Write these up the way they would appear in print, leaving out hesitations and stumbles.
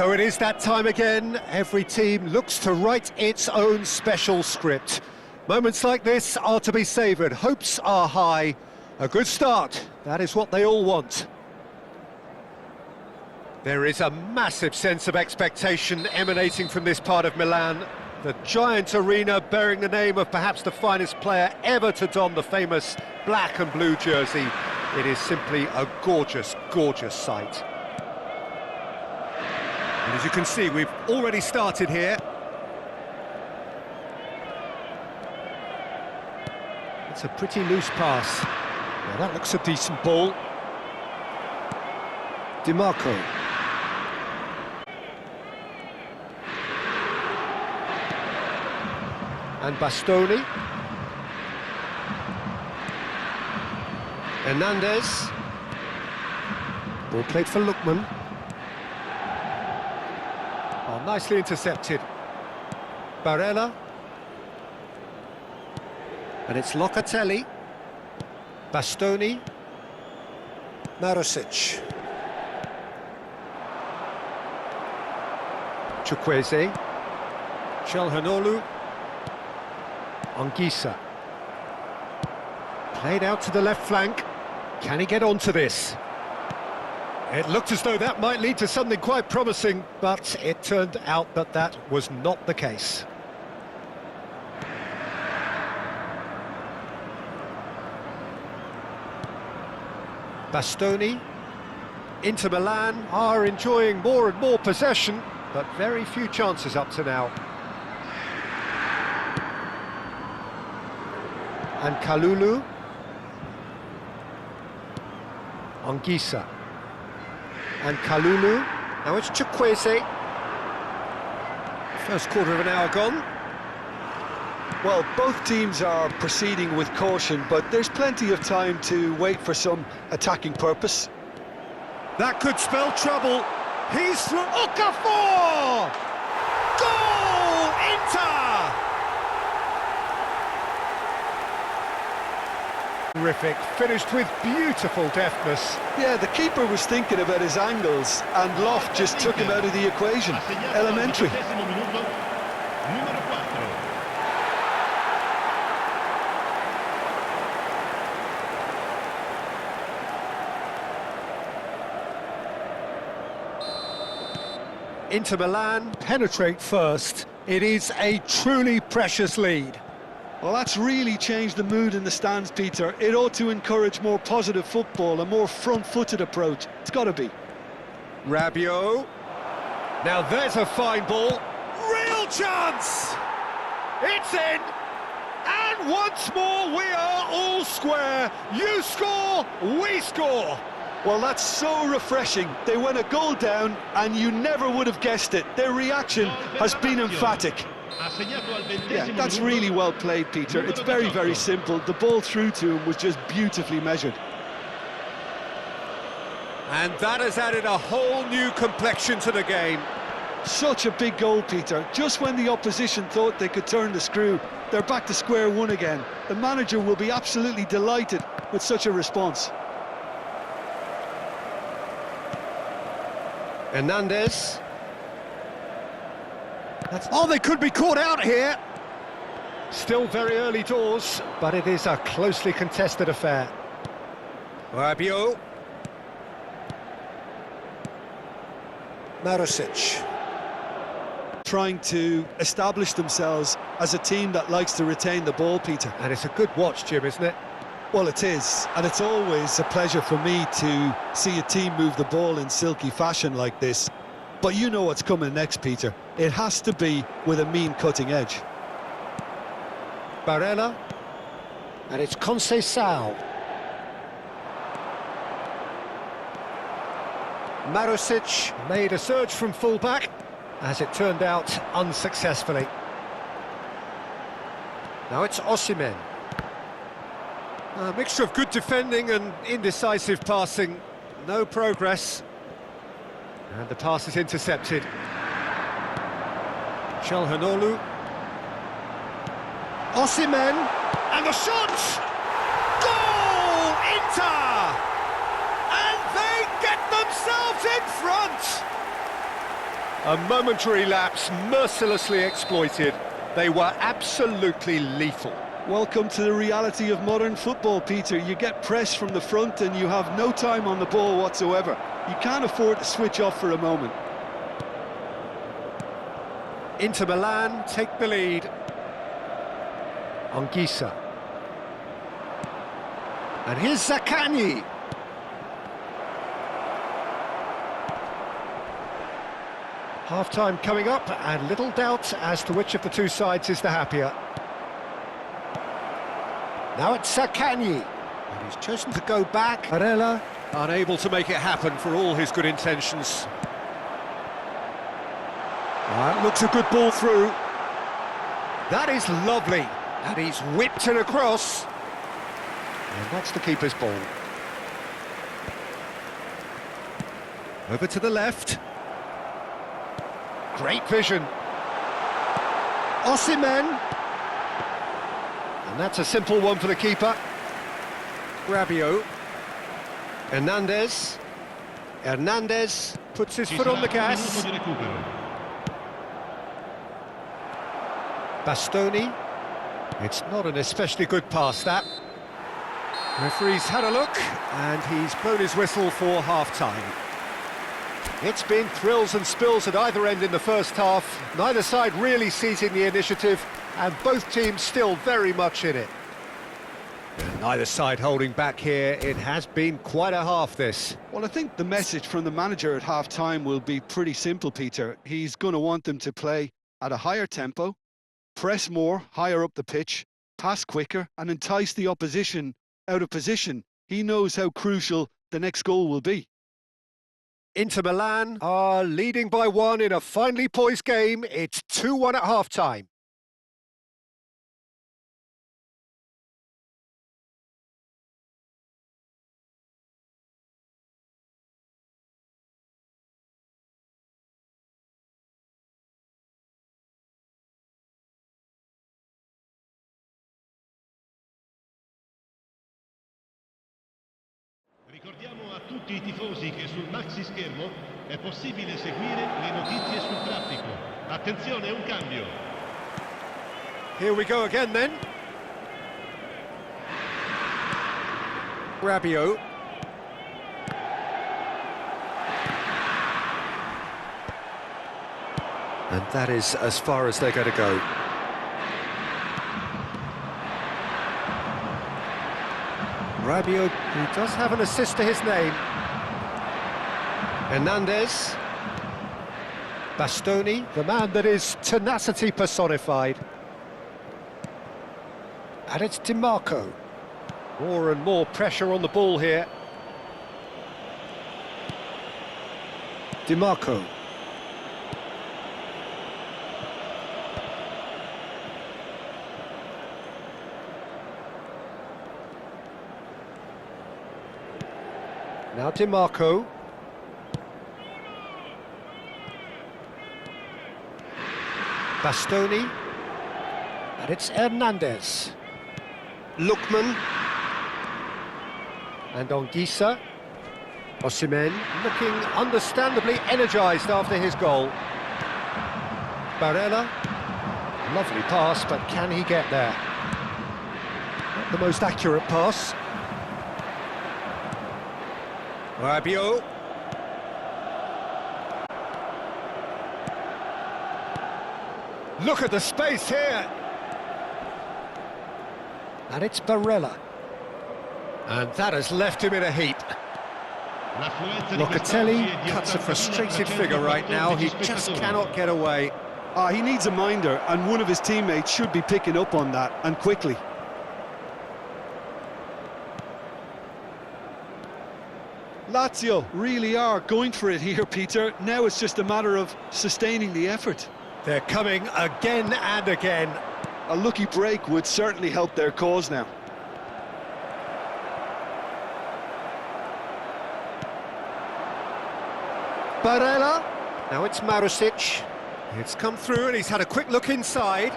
So it is that time again. Every team looks to write its own special script. Moments like this are to be savoured. Hopes are high. A good start. That is what they all want. There is a massive sense of expectation emanating from this part of Milan. The giant arena bearing the name of perhaps the finest player ever to don the famous black and blue jersey. It is simply a gorgeous, gorgeous sight. And as you can see, we've already started here. It's a pretty loose pass. Now that looks a decent ball. Di Marco. And Bastoni. Hernandez. Ball played for Lookman. Oh, nicely intercepted. Barella. And it's Locatelli. Bastoni. Marusic. Chukwueze. Calhanoglu. Anguissa. Played out to the left flank. Can he get onto this? It looked as though that might lead to something quite promising, but it turned out that that was not the case. Bastoni. Inter Milan are enjoying more and more possession, but very few chances up to now. And Kalulu. Anguissa. And Kalulu. Now it's Chukwueze. First quarter of an hour gone. Well, both teams are proceeding with caution, but there's plenty of time to wait for some attacking purpose. That could spell trouble. He's through. Okafor! Goal! Inter! Terrific, finished with beautiful deftness. Yeah, the keeper was thinking about his angles, and Loft just took him out of the equation. Elementary. Inter Milan penetrate first. It is a truly precious lead. Well, that's really changed the mood in the stands, Peter. It ought to encourage more positive football, a more front-footed approach. It's got to be. Rabiot. Now there's a fine ball. Real chance! It's in! And once more we are all square. You score, we score. Well, that's so refreshing. They went a goal down, and you never would have guessed it. Their reaction has been emphatic. Yeah, that's really well played, Peter. It's very, very simple. The ball through to him was just beautifully measured. And that has added a whole new complexion to the game. Such a big goal, Peter. Just when the opposition thought they could turn the screw, they're back to square one again. The manager will be absolutely delighted with such a response. Hernandez. Oh, they could be caught out here. Still very early doors, but it is a closely contested affair. Rabiot. Marusic. Trying to establish themselves as a team that likes to retain the ball, Peter. And it's a good watch, Jim, isn't it? Well, it is, and it's always a pleasure for me to see a team move the ball in silky fashion like this. But you know what's coming next, Peter. It has to be with a mean cutting edge. Barella. And it's Conceição. Marusic made a surge from full-back, as it turned out unsuccessfully. Now it's Osimhen. A mixture of good defending and indecisive passing. No progress. And the pass is intercepted. Calhanoglu. Osimhen. And the shot! Goal! Inter! And they get themselves in front! A momentary lapse mercilessly exploited. They were absolutely lethal. Welcome to the reality of modern football, Peter. You get pressed from the front and you have no time on the ball whatsoever. You can't afford to switch off for a moment. Inter Milan take the lead. Anguissa. And here's Zaccagni. Half-time coming up, and little doubt as to which of the two sides is the happier. Now it's Zaccagni, and he's chosen to go back. Barella, unable to make it happen for all his good intentions. That looks a good ball through. That is lovely, and he's whipped it across. And that's the keeper's ball. Over to the left. Great vision. Osimhen. And that's a simple one for the keeper. Rabiot. Hernandez. Hernandez puts his foot on the gas. Bastoni. It's not an especially good pass, that. Referee's had a look, and he's blown his whistle for half-time. It's been thrills and spills at either end in the first half. Neither side really seizing the initiative, and both teams still very much in it. And neither side holding back here. It has been quite a half, this. Well, I think the message from the manager at half-time will be pretty simple, Peter. He's going to want them to play at a higher tempo, press more, higher up the pitch, pass quicker, and entice the opposition out of position. He knows how crucial the next goal will be. Inter Milan are leading by one in a finely poised game. It's 2-1 at half-time. Ricordiamo a tutti i tifosi che sul maxi schermo è possibile seguire le notizie sul traffico. Attenzione, un cambio. Here we go again then. Rabiot. And that is as far as they're going to go. Rabiot, who does have an assist to his name. Hernandez. Bastoni, the man that is tenacity personified. And it's DiMarco. More and more pressure on the ball here. DiMarco. Now DiMarco. Bastoni. And it's Hernandez. Lookman. And Anguissa. Osimhen looking understandably energised after his goal. Barella. Lovely pass, but can he get there? Not the most accurate pass. Rabiot. Look at the space here. And it's Barella. And that has left him in a heap. Locatelli cuts a frustrated figure right now. He just cannot get away. He needs a minder, and one of his teammates should be picking up on that, and quickly. Lazio really are going for it here, Peter. Now it's just a matter of sustaining the effort. They're coming again and again. A lucky break would certainly help their cause now. Barella. Now it's Marusic. It's come through and he's had a quick look inside.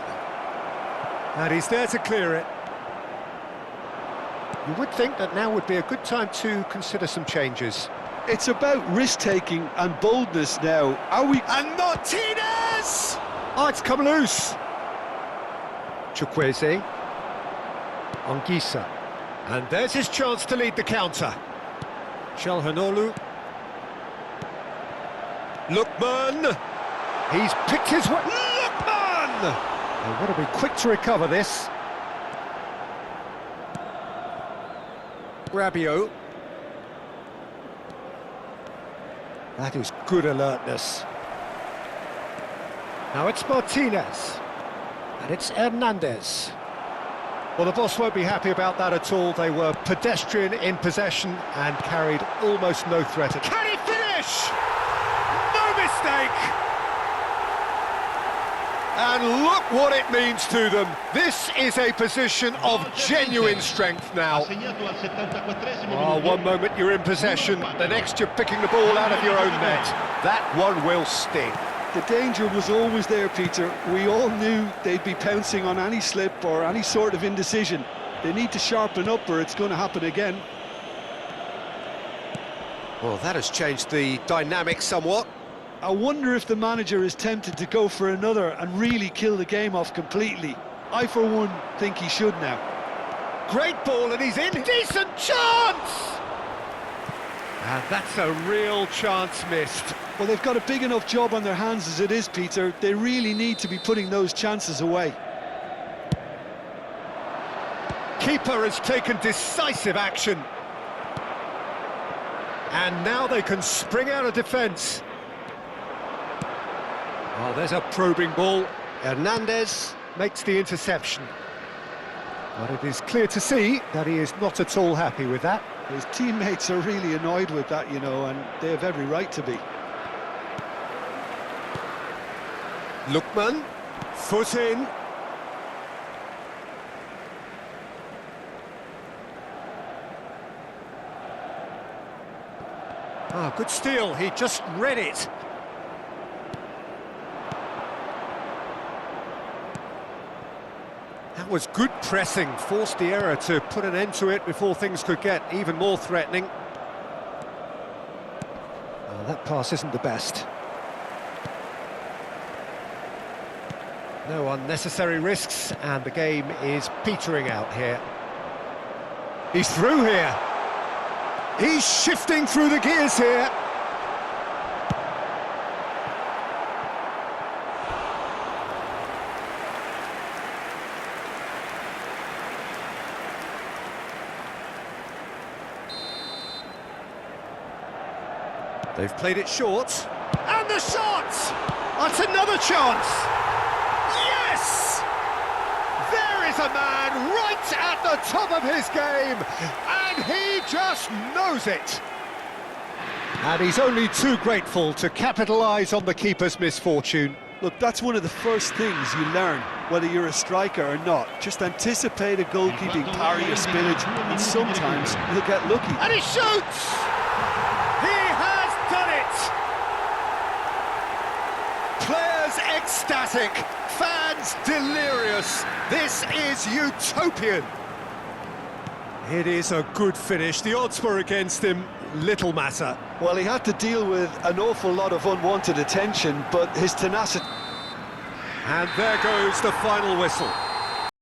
And he's there to clear it. You would think that now would be a good time to consider some changes. It's about risk-taking and boldness now. Are we... And Martinez! Oh, it's come loose. Chukwueze. Anguissa. And there's his chance to lead the counter. Çalhanoğlu. Lookman. He's picked his way. Lookman! They want to be quick to recover this. Rabiot. That is good alertness. Now it's Martinez. And it's Hernandez. Well, the boss won't be happy about that at all. They were pedestrian in possession and carried almost no threat. Can he finish? No mistake! And look what it means to them. This is a position of genuine strength now. Oh, one moment you're in possession, the next you're picking the ball out of your own net. That one will sting. The danger was always there, Peter. We all knew they'd be pouncing on any slip or any sort of indecision. They need to sharpen up or it's going to happen again. Well, that has changed the dynamic somewhat. I wonder if the manager is tempted to go for another and really kill the game off completely. I, for one, think he should now. Great ball and he's in. Decent chance! And that's a real chance missed. Well, they've got a big enough job on their hands as it is, Peter. They really need to be putting those chances away. Keeper has taken decisive action. And now they can spring out of defence. Oh, there's a probing ball. Hernandez makes the interception. But it is clear to see that he is not at all happy with that. His teammates are really annoyed with that, you know, and they have every right to be. Lookman, foot in. Ah, good steal, he just read it. That was good pressing, forced the error to put an end to it before things could get even more threatening. Oh, that pass isn't the best. No unnecessary risks, and the game is petering out here. He's through here. He's shifting through the gears here. They've played it short. And the shot! That's another chance! Yes! There is a man right at the top of his game, and he just knows it. And he's only too grateful to capitalise on the keeper's misfortune. Look, that's one of the first things you learn, whether you're a striker or not. Just anticipate a goalkeeping parry or spillage, and sometimes you'll get lucky. And he shoots! He has done it! Players ecstatic, fans delirious. This is utopian. It is a good finish. The odds were against him, little matter. Well, he had to deal with an awful lot of unwanted attention, but his tenacity... And there goes the final whistle.